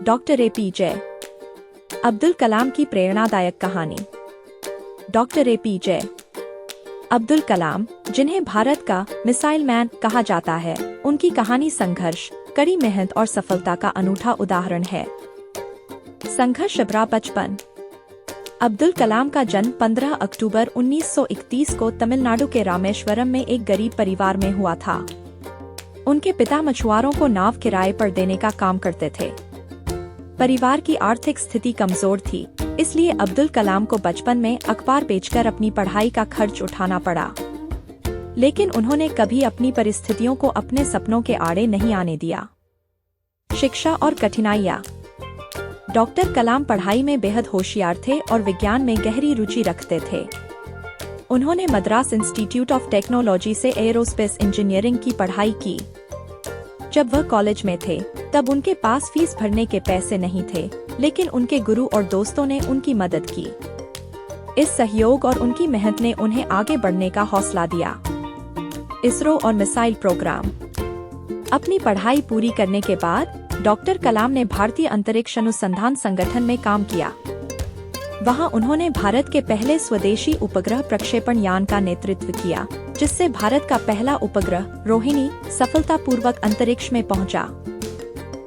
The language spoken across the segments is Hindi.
डॉक्टर एपीजे अब्दुल कलाम की प्रेरणादायक कहानी। डॉक्टर एपीजे अब्दुल कलाम, जिन्हें भारत का मिसाइल मैन कहा जाता है, उनकी कहानी संघर्ष, कड़ी मेहनत और सफलता का अनूठा उदाहरण है। संघर्ष भरा बचपन। अब्दुल कलाम का जन्म 15 अक्टूबर 1931 को तमिलनाडु के रामेश्वरम में एक गरीब परिवार में हुआ था। उनके पिता मछुआरों को नाव किराए पर देने का काम करते थे। परिवार की आर्थिक स्थिति कमजोर थी, इसलिए अब्दुल कलाम को बचपन में अखबार बेचकर अपनी पढ़ाई का खर्च उठाना पड़ा। लेकिन उन्होंने कभी अपनी परिस्थितियों को अपने सपनों के आड़े नहीं आने दिया। शिक्षा और कठिनाइयाँ। डॉक्टर कलाम पढ़ाई में बेहद होशियार थे और विज्ञान में गहरी रुचि रखते थे। उन्होंने मद्रास इंस्टीट्यूट ऑफ टेक्नोलॉजी से एरोस्पेस इंजीनियरिंग की पढ़ाई की। जब वह कॉलेज में थे, तब उनके पास फीस भरने के पैसे नहीं थे, लेकिन उनके गुरु और दोस्तों ने उनकी मदद की। इस सहयोग और उनकी मेहनत ने उन्हें आगे बढ़ने का हौसला दिया। इसरो और मिसाइल प्रोग्राम। अपनी पढ़ाई पूरी करने के बाद डॉक्टर कलाम ने भारतीय अंतरिक्ष अनुसंधान संगठन में काम किया। वहां उन्होंने भारत के पहले स्वदेशी उपग्रह प्रक्षेपण यान का नेतृत्व किया, जिससे भारत का पहला उपग्रह रोहिणी सफलतापूर्वक अंतरिक्ष में पहुंचा।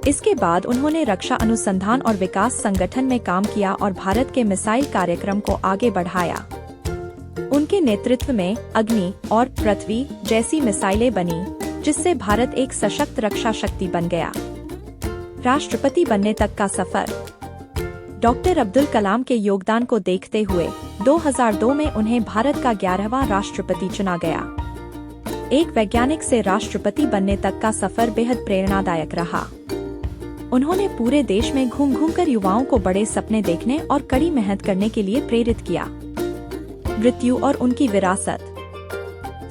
इसके बाद उन्होंने रक्षा अनुसंधान और विकास संगठन में काम किया और भारत के मिसाइल कार्यक्रम को आगे बढ़ाया। उनके नेतृत्व में अग्नि और पृथ्वी जैसी मिसाइलें बनी, जिससे भारत एक सशक्त रक्षा शक्ति बन गया। राष्ट्रपति बनने तक का सफर। डॉक्टर अब्दुल कलाम के योगदान को देखते हुए 2002 में उन्हें भारत का 11वां राष्ट्रपति चुना गया। एक वैज्ञानिक से राष्ट्रपति बनने तक का सफर बेहद प्रेरणादायक रहा। उन्होंने पूरे देश में घूम कर युवाओं को बड़े सपने देखने और कड़ी मेहनत करने के लिए प्रेरित किया। मृत्यु और उनकी विरासत।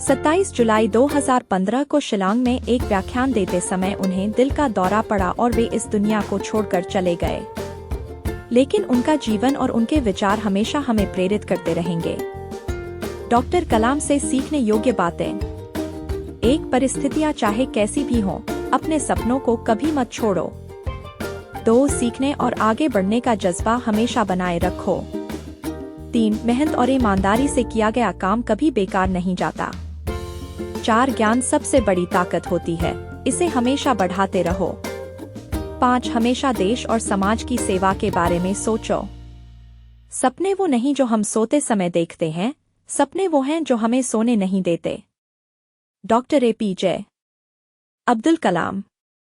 27 जुलाई 2015 को शिलांग में एक व्याख्यान देते समय उन्हें दिल का दौरा पड़ा और वे इस दुनिया को छोड़कर चले गए। लेकिन उनका जीवन और उनके विचार हमेशा हमें प्रेरित करते रहेंगे। डॉक्टर कलाम से सीखने योग्य बातें। एक, परिस्थितियां चाहे कैसी भी हों, अपने सपनों को कभी मत छोड़ो। 2, सीखने और आगे बढ़ने का जज्बा हमेशा बनाए रखो। 3, मेहनत और ईमानदारी से किया गया काम कभी बेकार नहीं जाता। 4, ज्ञान सबसे बड़ी ताकत होती है, इसे हमेशा बढ़ाते रहो। 5, हमेशा देश और समाज की सेवा के बारे में सोचो। सपने वो नहीं जो हम सोते समय देखते हैं, सपने वो हैं जो हमें सोने नहीं देते। Doctor APJ Abdul Kalam.